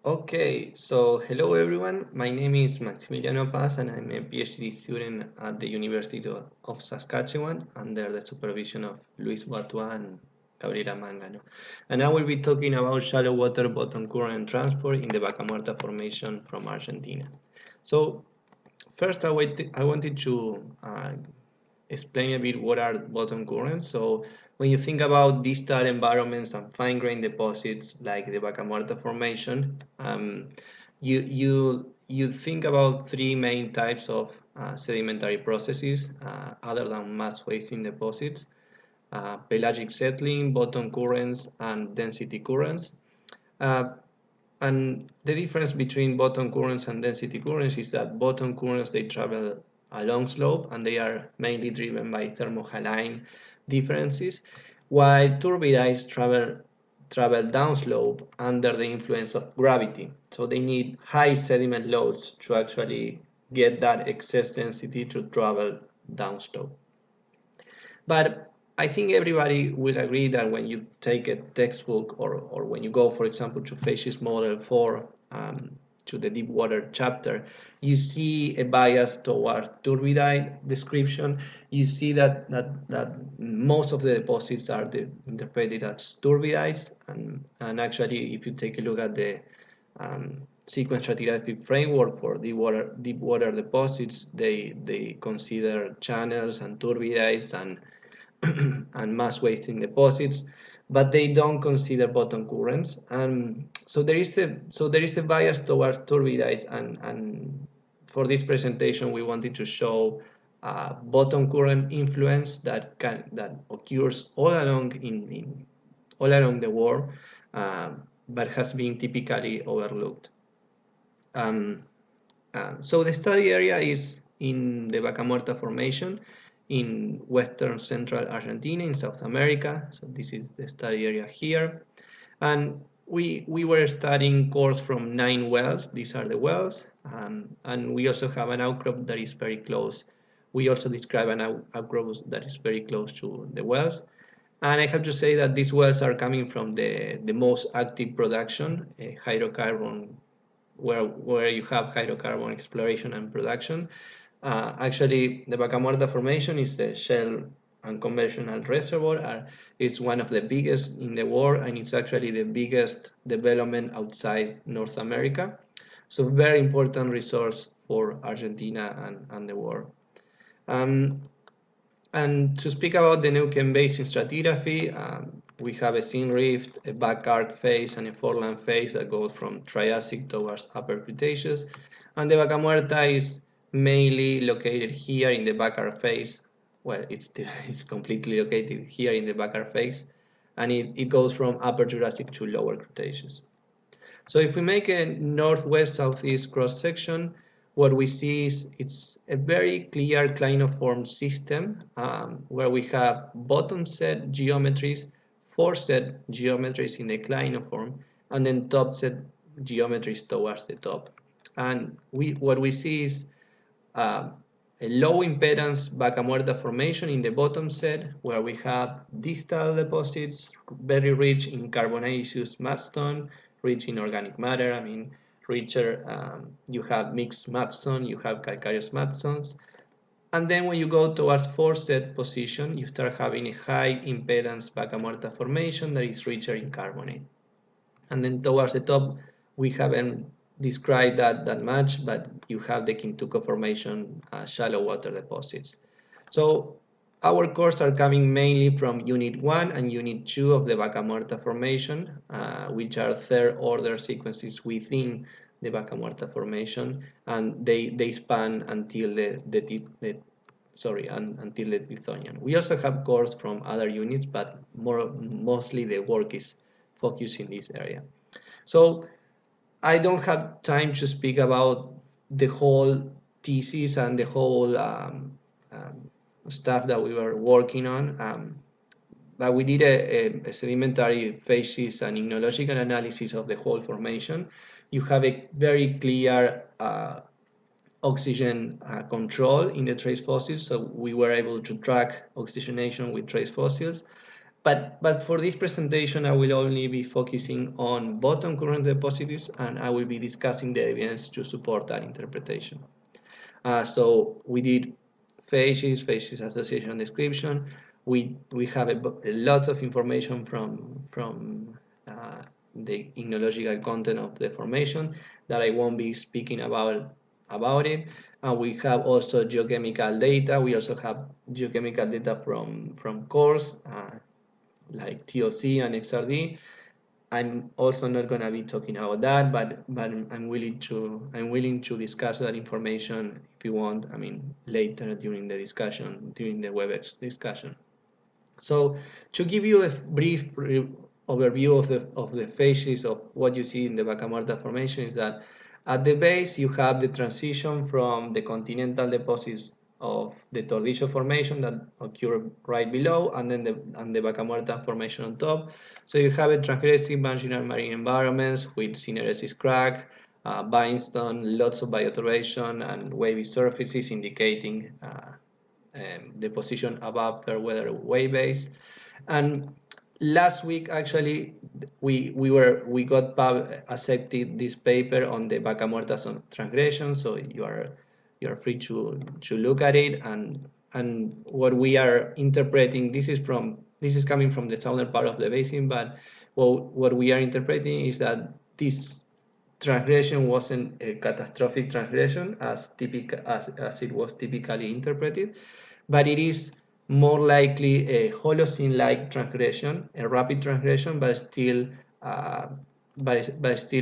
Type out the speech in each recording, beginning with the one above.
Okay, so hello everyone. My name is Maximiliano Paz and I'm a PhD student at the University of Saskatchewan under the supervision of Luis Boatois and Gabriela Mangano. And I will be talking about shallow water bottom current transport in the Vaca Muerta Formation from Argentina. So first I wanted to explain a bit what are bottom currents. So when you think about distal environments and fine-grained deposits like the Vaca Muerta Formation, you think about three main types of sedimentary processes other than mass wasting deposits: pelagic settling, bottom currents, and density currents. Uh, and the difference between bottom currents and density currents is that bottom currents, they travel along slope and they are mainly driven by thermohaline differences, while turbidites travel downslope under the influence of gravity. So they need high sediment loads to actually get that excess density to travel downslope. But I think everybody will agree that when you take a textbook or when you go, for example, to Facies Model 4, to the deep water chapter, you see a bias toward turbidite description. You see that most of the deposits are interpreted as turbidites. And actually, if you take a look at the sequence stratigraphic framework for deep water deposits, they consider channels and turbidites and mass wasting deposits, but they don't consider bottom currents. And so there is a bias towards turbidites, and for this presentation we wanted to show bottom current influence that occurs all along the world, but has been typically overlooked. Um, so the study area is in the Vaca Muerta Formation in western central Argentina in South America. So this is the study area here. And we were studying cores from 9 wells. These are the wells. And we also have an outcrop that is very close. We also describe an outcrop that is very close to the wells. And I have to say that these wells are coming from the most active production, hydrocarbon, where you have hydrocarbon exploration and production. Actually, the Vaca Muerta Formation is a shale and conventional reservoir. It's one of the biggest in the world, and it's actually the biggest development outside North America. So very important resource for Argentina and the world. Um, and to speak about the Neuquén Basin stratigraphy, we have a seam rift, a back arc phase, and a foreland phase that goes from Triassic towards Upper Cretaceous. And the Vaca Muerta is mainly located here in the back arc phase. Well, it's completely located here in the back arc phase, and it goes from Upper Jurassic to Lower Cretaceous. So if we make a northwest-southeast cross-section, what we see is it's a very clear clinoform system, where we have bottom set geometries, 4 set geometries in the clinoform, and then top set geometries towards the top. And what we see is a low impedance Vaca Muerta formation in the bottom set, where we have distal deposits very rich in carbonaceous mudstone, rich in organic matter. I mean, richer, you have mixed mudstone, you have calcareous mudstones. And then when you go towards 4 set position, you start having a high impedance Vaca Muerta formation that is richer in carbonate. And then towards the top, we haven't described that much, but you have the Quintuco formation shallow water deposits. So our cores are coming mainly from Unit 1 and Unit 2 of the Vaca Muerta formation, which are third order sequences within the Vaca Muerta formation, and they span until until the Tithonian. We also have cores from other units, but mostly the work is focused in this area. So I don't have time to speak about the whole thesis and the whole stuff that we were working on, but we did a sedimentary phases and ichnological analysis of the whole formation. You have a very clear oxygen control in the trace fossils, so we were able to track oxygenation with trace fossils. But for this presentation, I will only be focusing on bottom current deposits, and I will be discussing the evidence to support that interpretation. So we did phases association description. We have a lot of information from the ichnological content of the formation that I won't be speaking about it. And we have also geochemical data. We also have geochemical data from cores like TOC and XRD. I'm also not going to be talking about that, but I'm willing to discuss that information if you want. I mean, later during the discussion, during the WebEx discussion. So to give you a brief overview of the phases of what you see in the Vaca Muerta formation is that at the base you have the transition from the continental deposits of the Tordillo formation that occur right below, and then the Vaca Muerta formation on top. So you have a transgressive marginal marine environments with syneresis crack, bindstone, lots of bioturbation, and wavy surfaces indicating the position above Fairweather wave base. And last week, actually, we got accepted this paper on the Vaca Muerta transgression, so you are free to look at it. And what we are interpreting, this is coming from the southern part of the basin, but what we are interpreting is that this transgression wasn't a catastrophic transgression as it was typically interpreted, but it is more likely a Holocene-like transgression, a rapid transgression, but still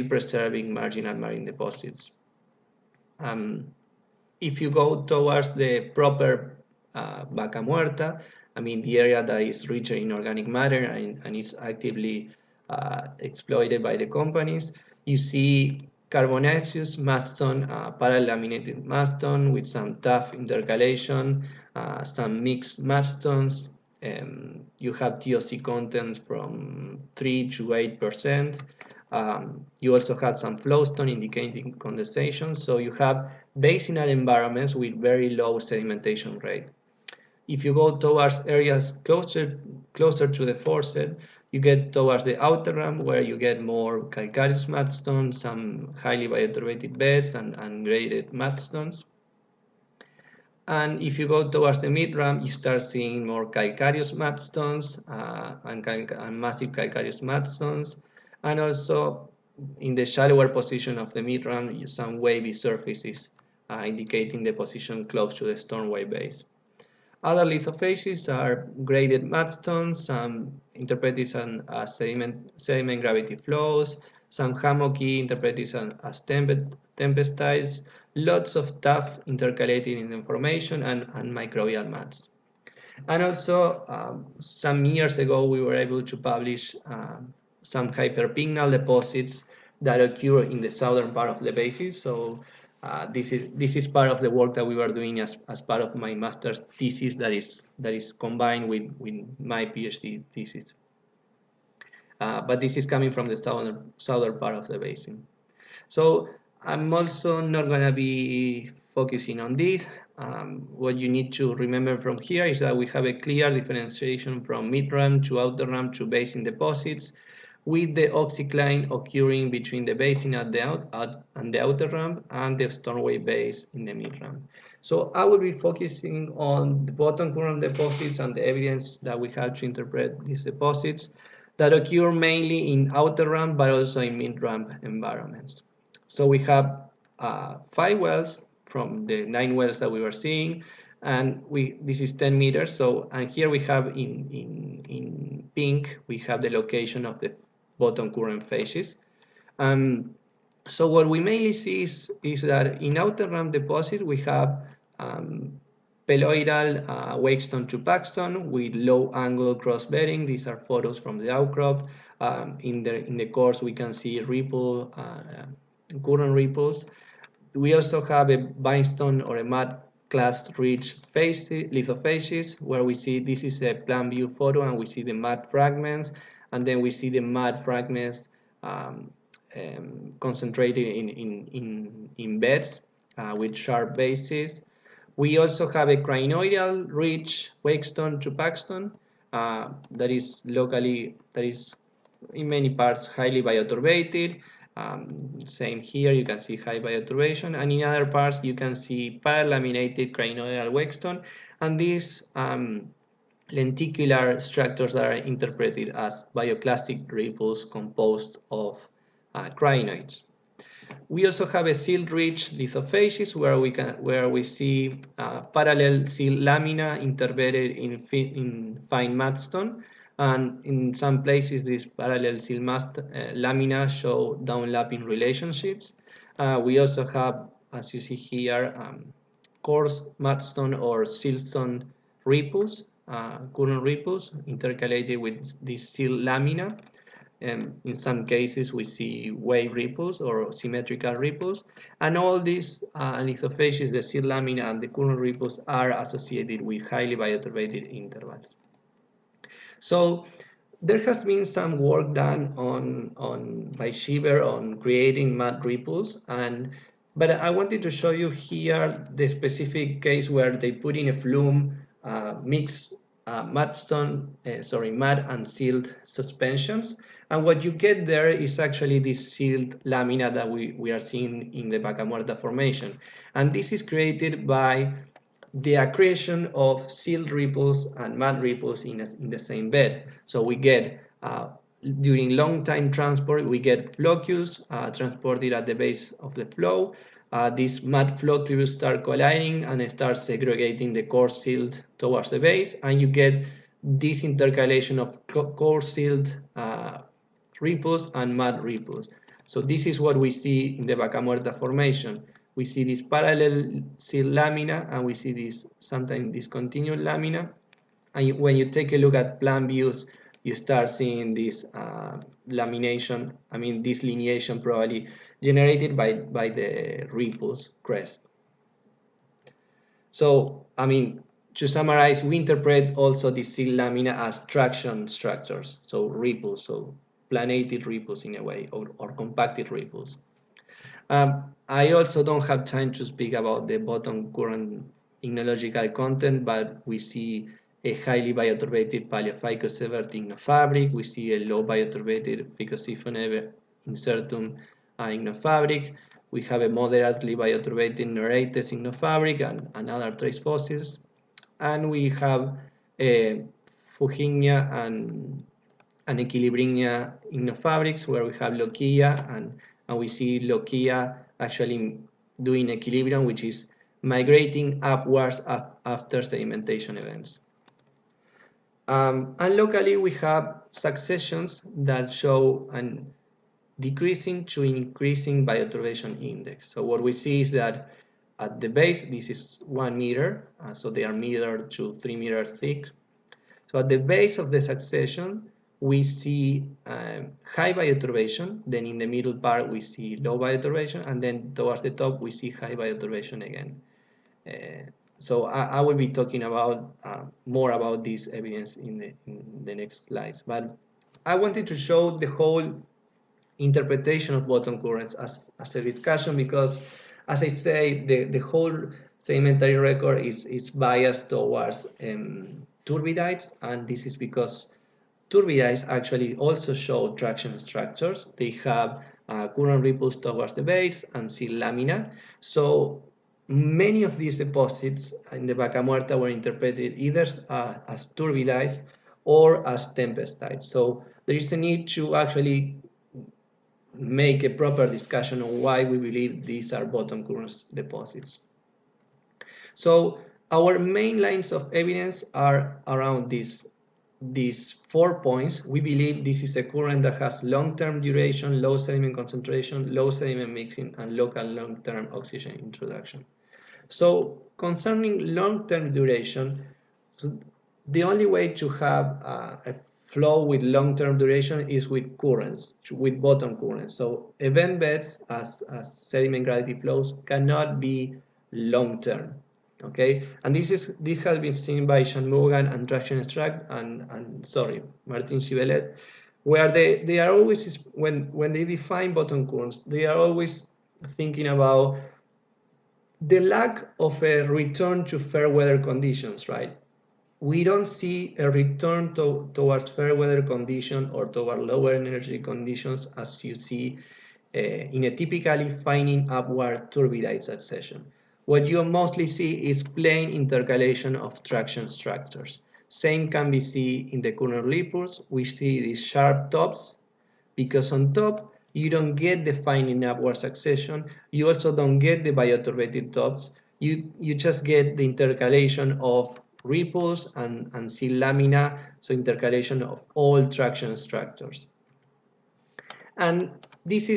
preserving marginal marine deposits. If you go towards the proper Vaca Muerta, I mean the area that is richer in organic matter and is actively exploited by the companies, you see carbonaceous mudstone, parallel laminated mudstone with some tuff intercalation, some mixed mudstones. You have TOC contents from 3 to 8%. You also have some flowstone indicating condensation. So you have basinal environments with very low sedimentation rate. If you go towards areas closer to the foreset, you get towards the outer rim where you get more calcareous mudstone, some highly bioturbated beds and graded mudstones. And if you go towards the mid-ram, you start seeing more calcareous mudstones and massive calcareous mudstones. And also in the shallower position of the mid-ram, some wavy surfaces indicating the position close to the storm wave base. Other lithophases are graded mudstones, some interpreted as sediment gravity flows, some hammocky interpreted as tempest tides, lots of tuff intercalating in the formation, and microbial mats. And also, some years ago, we were able to publish some hyperpignal deposits that occur in the southern part of the basin. So this is part of the work that we were doing as part of my master's thesis that is combined with my PhD thesis. But this is coming from the southern part of the basin. So I'm also not going to be focusing on this. What you need to remember from here is that we have a clear differentiation from mid-ram to outer ram to basin deposits, with the oxycline occurring between the basin and the outer ram and the storm wave base in the mid-ram. So I will be focusing on the bottom current deposits and the evidence that we have to interpret these deposits that occur mainly in outer ram but also in mid-ram environments. So we have 5 wells from the 9 wells that we were seeing, and this is 10 meters. So, and here we have in pink we have the location of the bottom current phases. So what we mainly see is that in outer ram deposit we have peloidal wakestone to packstone with low angle cross bedding. These are photos from the outcrop. In the cores we can see current ripples. We also have a bindstone or a mud class rich lithophases where we see this is a plan view photo and we see the mud fragments, and then we see the mud fragments concentrated in beds with sharp bases. We also have a crinoidal rich wakestone to packstone, that is in many parts highly bioturbated. Same here, you can see high bioturbation, and in other parts you can see paralaminated crinoidal wexton, and these lenticular structures that are interpreted as bioclastic ripples composed of crinoids. We also have a silt-rich lithophasis where we see parallel silt lamina interbedded in fine mudstone, and in some places these parallel silt lamina show downlapping relationships. We also have, as you see here, coarse mudstone or siltstone ripples, current ripples intercalated with this silt lamina. In some cases, we see wave ripples or symmetrical ripples, and all these lithophases, the silt lamina and the current ripples, are associated with highly bioturbated intervals. So there has been some work done by Shiver on creating mud ripples, but I wanted to show you here the specific case where they put in a flume mixed mud and silt suspensions, and what you get there is actually this silt lamina that we are seeing in the Vaca Muerta formation, and this is created by the accretion of silt ripples and mud ripples in the same bed. So we get during long time transport, we get floccules transported at the base of the flow. These mud floccules start colliding and start segregating the coarse silt towards the base, and you get this intercalation of coarse silt ripples and mud ripples. So this is what we see in the Vaca Muerta formation. We see this parallel silt lamina, and we see this sometimes discontinuous lamina. And when you take a look at plan views, you start seeing this lamination, this lineation probably generated by the ripples crest. So, to summarize, we interpret also the silt lamina as traction structures, so ripples, so planated ripples in a way, or compacted ripples. I also don't have time to speak about the bottom current ichnological content, but we see a highly bioturbated Paleophycus evert ichnofabric. We see a low bioturbated Phycosiphon incertum ichnofabric. We have a moderately bioturbated Nereites ichnofabric and other trace fossils. And we have a Fuchignia and Equilibringnia ichnofabrics, where we have Lochia, and we see Lochia actually doing equilibrium, which is migrating upwards after sedimentation events. And locally, we have successions that show an decreasing to increasing bioturbation index. So what we see is that at the base, this is 1 meter, so they are meter to 3 meter thick. So at the base of the succession, we see high bioturbation, then in the middle part we see low bioturbation, and then towards the top we see high bioturbation again. So I will be talking about more about this evidence in the next slides, but I wanted to show the whole interpretation of bottom currents as a discussion, because as I say, the whole sedimentary record is biased towards turbidites, and this is because turbidites actually also show traction structures. They have current ripples towards the base and silt lamina. So many of these deposits in the Vaca Muerta were interpreted either as turbidites or as tempestites. So there is a need to actually make a proper discussion on why we believe these are bottom current deposits. So our main lines of evidence are around these 4 points. We believe this is a current that has long-term duration, low sediment concentration, low sediment mixing, and local long-term oxygen introduction. So concerning long-term duration, the only way to have a flow with long-term duration is with currents, with bottom currents. So event beds as sediment gravity flows cannot be long-term. Okay, and this has been seen by Shanmugam and Traction Extract and Martin Chivelet, where they are always, when they define bottom currents, they are always thinking about the lack of a return to fair weather conditions, right? we don't see a return towards fair weather condition or toward lower energy conditions as you see in a typically fining upward turbidite succession. What you mostly see is plain intercalation of traction structures. Same can be seen in the current ripples. We see these sharp tops because on top you don't get the fining upward succession. You also don't get the bioturbated tops. You just get the intercalation of ripples and see lamina, so intercalation of all traction structures. And this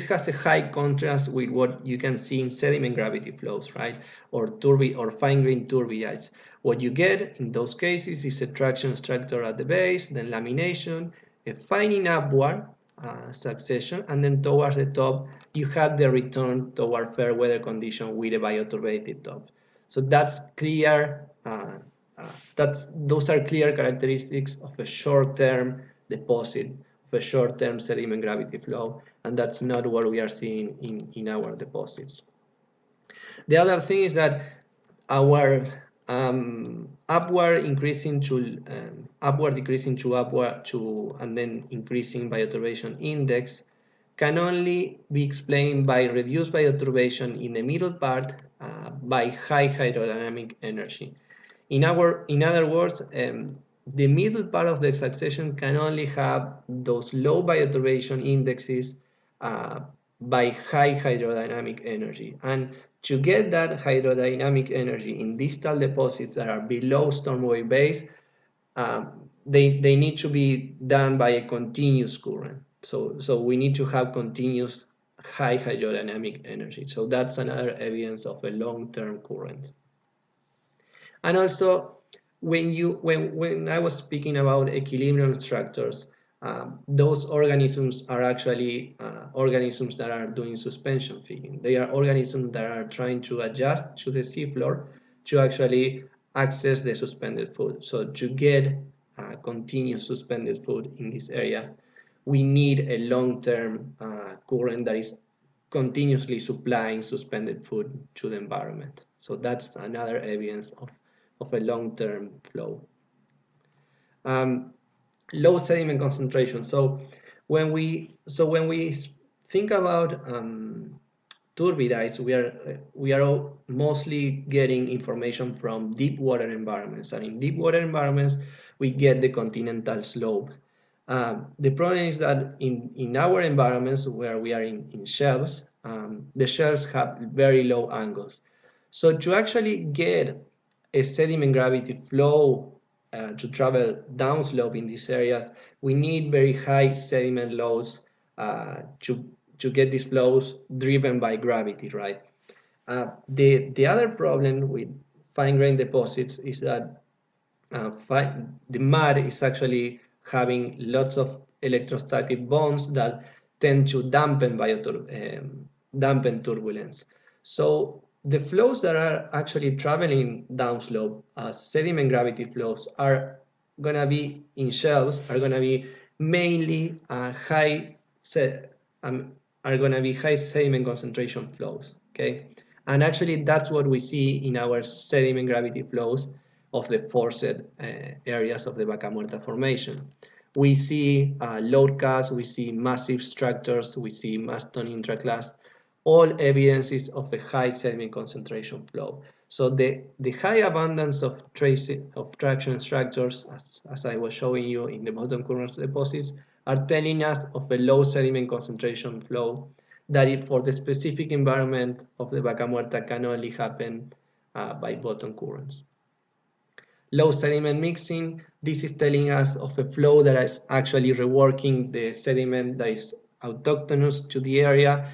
has a high contrast with what you can see in sediment gravity flows, right? Or fine-grained turbidites. What you get in those cases is a traction structure at the base, then lamination, a fining upward succession, and then towards the top you have the return toward fair weather condition with a bioturbated top. So that's clear. Those are clear characteristics of a short-term deposit, of a short-term sediment gravity flow, and that's not what we are seeing in our deposits. The other thing is that our upward decreasing to and then increasing bioturbation index can only be explained by reduced bioturbation in the middle part by high hydrodynamic energy. In other words, the middle part of the succession can only have those low bioturbation indexes by high hydrodynamic energy. And to get that hydrodynamic energy in distal deposits that are below storm wave base, they need to be done by a continuous current. So we need to have continuous high hydrodynamic energy. So that's another evidence of a long-term current. And also, when I was speaking about equilibrium structures, those organisms are actually organisms that are doing suspension feeding. They are organisms that are trying to adjust to the seafloor to actually access the suspended food. So to get continuous suspended food in this area, we need a long-term current that is continuously supplying suspended food to the environment. So that's another evidence of a long-term flow. Low sediment concentration. So when we think about turbidites, we are mostly getting information from deep water environments, and in deep water environments we get the continental slope. The problem is that in our environments where we are in shelves, the shelves have very low angles. So to actually get a sediment gravity flow to travel downslope in these areas, we need very high sediment loads to get these flows driven by gravity, right? The other problem with fine-grained deposits is that the mud is actually having lots of electrostatic bonds that tend to dampen turbulence. So the flows that are actually traveling downslope, sediment gravity flows, are going to be in shelves, are going to be mainly high sediment concentration flows. Okay, and actually that's what we see in our sediment gravity flows of the forced areas of the Vaca Muerta formation. We see load casts, we see massive structures, we see maston intraclast, all evidences of a high sediment concentration flow. So the high abundance of traction structures, as I was showing you in the bottom current deposits, are telling us of a low sediment concentration flow that for the specific environment of the Vaca Muerta can only happen by bottom currents. Low sediment mixing, this is telling us of a flow that is actually reworking the sediment that is autochthonous to the area.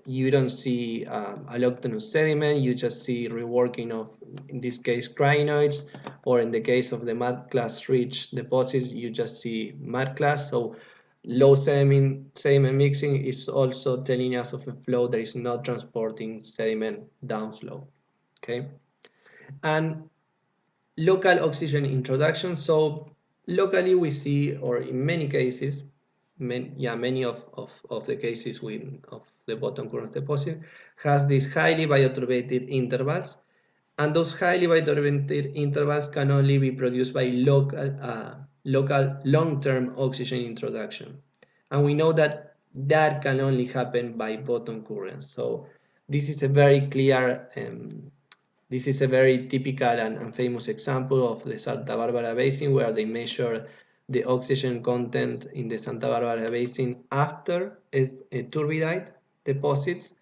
You don't see alloctonous sediment, you just see reworking of, in this case, crinoids, or in the case of the mud class rich deposits, you just see mud class. So low sediment mixing is also telling us of a flow that is not transporting sediment downslope. Okay, and local oxygen introduction. So locally we see, or in many cases, many of the cases of the bottom current deposit has these highly bioturbated intervals, And those highly bioturbated intervals can only be produced by local long-term oxygen introduction. And we know that that can only happen by bottom currents. So this is a very clear, this is a very typical and famous example of the Santa Barbara Basin, where they measure the oxygen content in the Santa Barbara Basin after a turbidite deposits,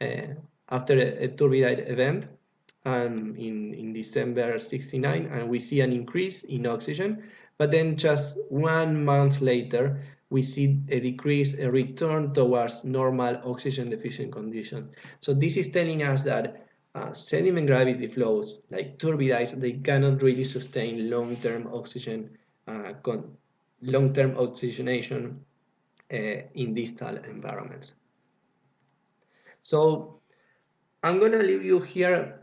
uh, after a turbidite event, in December 69, and we see an increase in oxygen, but then just 1 month later we see a decrease, a return towards normal oxygen deficient condition. So this is telling us that sediment gravity flows like turbidites, they cannot really sustain long-term oxygen, long-term oxygenation in distal environments. So I'm going to leave you here.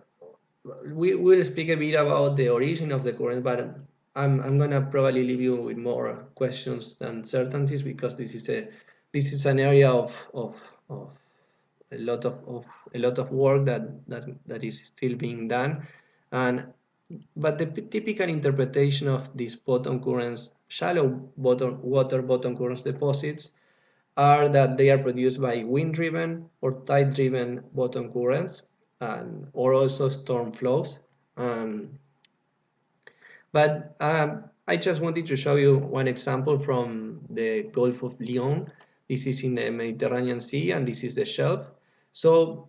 We will speak a bit about the origin of the current, but I'm going to probably leave you with more questions than certainties, because this is an area of a lot of work that is still being done. But the typical interpretation of these bottom currents, shallow water bottom currents deposits, are that they are produced by wind-driven or tide-driven bottom currents, or also storm flows. But I just wanted to show you one example from the Gulf of Lyon. This is in the Mediterranean Sea, and this is the shelf. So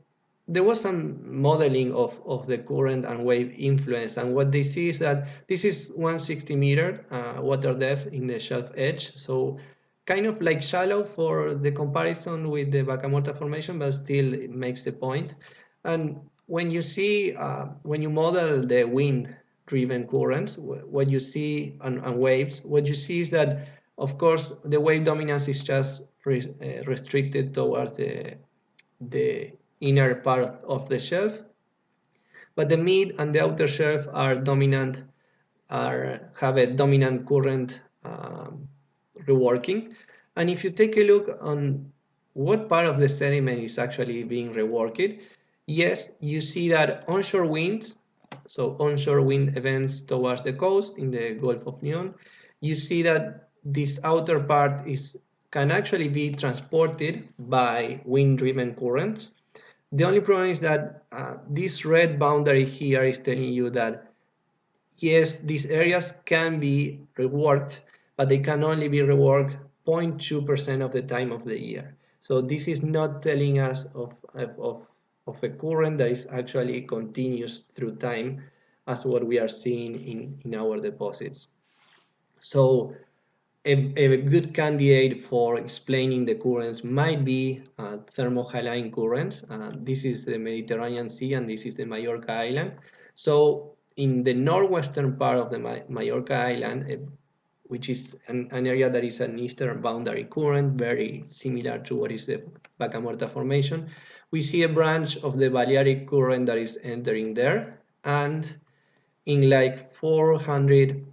there was some modeling of the current and wave influence, and what they see is that this is 160-meter water depth in the shelf edge. So kind of like shallow for the comparison with the Vaca Muerta formation, but still it makes the point. And when you see, when you model the wind-driven currents, what you see, and waves, what you see is that, of course, the wave dominance is just restricted towards the inner part of the shelf, but the mid and the outer shelf are dominant, have a dominant current reworking. And if you take a look on what part of the sediment is actually being reworked, yes, you see that onshore winds, so onshore wind events towards the coast in the Gulf of Lyon, you see that this outer part can actually be transported by wind-driven currents. The only problem is that this red boundary here is telling you that yes, these areas can be reworked, but they can only be reworked 0.2% of the time of the year. So this is not telling us of a current that is actually continuous through time, as what we are seeing in our deposits. So a good candidate for explaining the currents might be thermohaline currents. This is the Mediterranean Sea, and this is the Majorca Island. So in the northwestern part of the Majorca Island, which is an area that is an eastern boundary current, very similar to what is the Vaca Muerta formation, we see a branch of the Balearic current that is entering there, and in like 400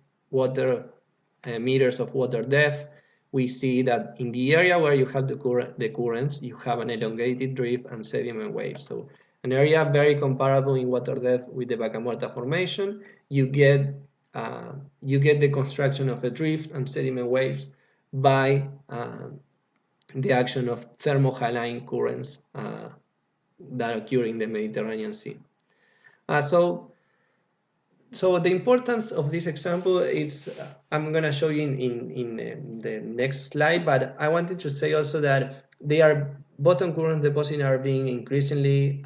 meters of water depth, we see that in the area where you have the currents, you have an elongated drift and sediment waves. So an area very comparable in water depth with the Vaca Muerta formation. You get the construction of a drift and sediment waves by the action of thermohaline currents that occur in the Mediterranean Sea. So the importance of this example is, I'm going to show you in the next slide, but I wanted to say also that bottom current deposits are being increasingly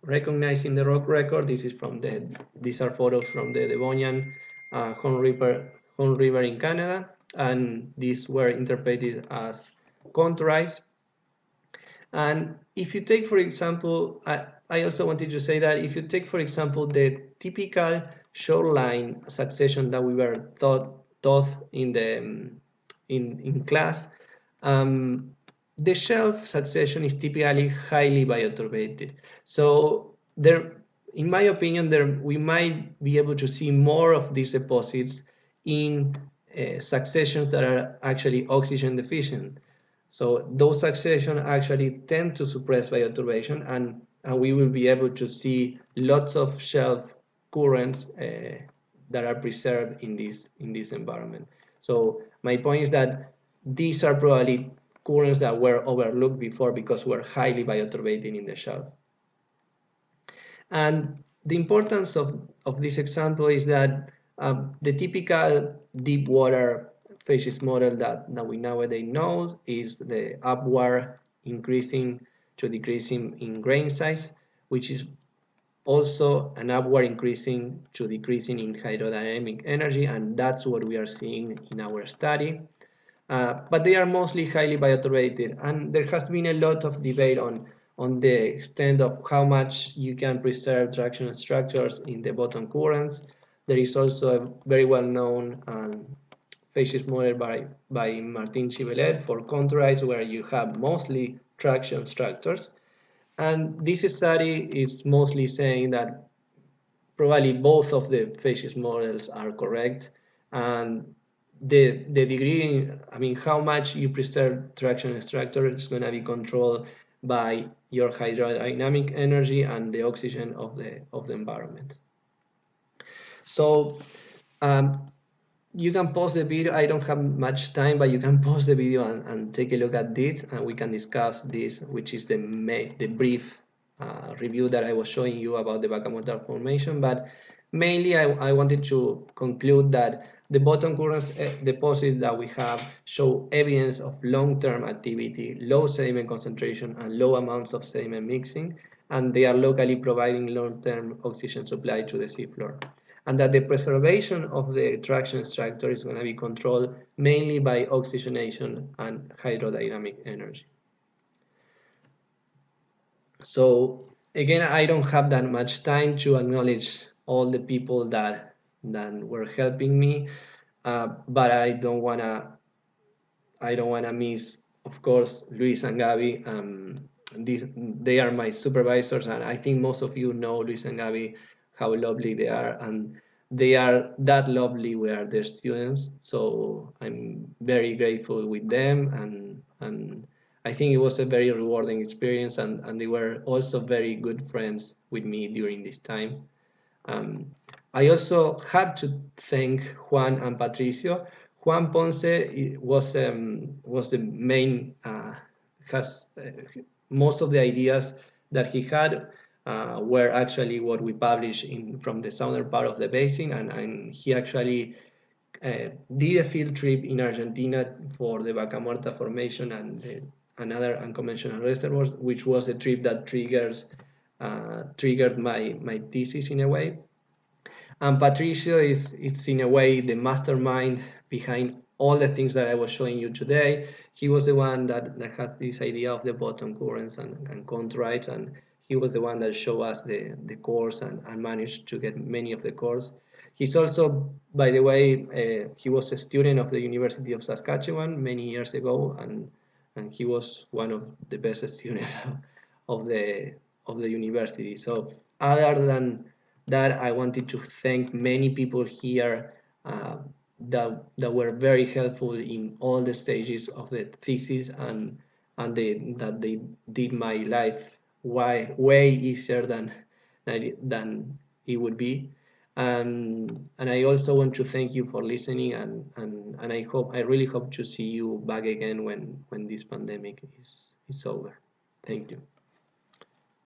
recognized in the rock record. These are photos from the Devonian Horn River in Canada, and these were interpreted as contourized. And if you take, for example, I also wanted to say that if you take, for example, the typical shoreline succession that we were taught in class, the shelf succession is typically highly bioturbated. So in my opinion, we might be able to see more of these deposits in successions that are actually oxygen deficient. So those successions actually tend to suppress bioturbation, and we will be able to see lots of shelf currents that are preserved in this environment. So my point is that these are probably currents that were overlooked before because we're highly bioturbating in the shelf. And the importance of this example is that the typical deep water phases model that we nowadays know is the upward increasing to decreasing in grain size, which is also an upward increasing to decreasing in hydrodynamic energy, and that's what we are seeing in our study. But they are mostly highly bioturbated, and there has been a lot of debate on the extent of how much you can preserve traction structures in the bottom currents. There is also a very well-known phases model by Martin Chivelet for chondrites, where you have mostly traction structures. And this study is mostly saying that probably both of the phases models are correct, and the degree, I mean, how much you preserve traction structure is going to be controlled by your hydrodynamic energy and the oxygen of the environment. So you can pause the video. I don't have much time, but you can pause the video and take a look at this, and we can discuss this, which is the brief review that I was showing you about the Vaca Muerta formation. But mainly, I wanted to conclude that the bottom currents deposits that we have show evidence of long-term activity, low sediment concentration, and low amounts of sediment mixing, and they are locally providing long-term oxygen supply to the seafloor, and that the preservation of the traction structure is going to be controlled mainly by oxygenation and hydrodynamic energy. So again, I don't have that much time to acknowledge all the people that were helping me, but I don't wanna miss, of course, Luis and Gabi. They are my supervisors, and I think most of you know Luis and Gabi, how lovely they are, and they are that lovely where they're students. So I'm very grateful with them, and I think it was a very rewarding experience, and they were also very good friends with me during this time. I also had to thank Juan and Patricio. Juan Ponce was the main has most of the ideas that he had were actually what we published from the southern part of the basin, and he actually did a field trip in Argentina for the Vaca Muerta formation and another unconventional reservoirs, which was a trip that triggered my thesis in a way. And Patricio is in a way the mastermind behind all the things that I was showing you today. He was the one that had this idea of the bottom currents and chondrites, and he was the one that showed us the cores and managed to get many of the cores. He's also, by the way, he was a student of the University of Saskatchewan many years ago, and he was one of the best students of the university. So other than that, I wanted to thank many people here that were very helpful in all the stages of the thesis, and that they did my life way easier than it would be. And I also want to thank you for listening, and I really hope to see you back again when this pandemic is over. Thank you.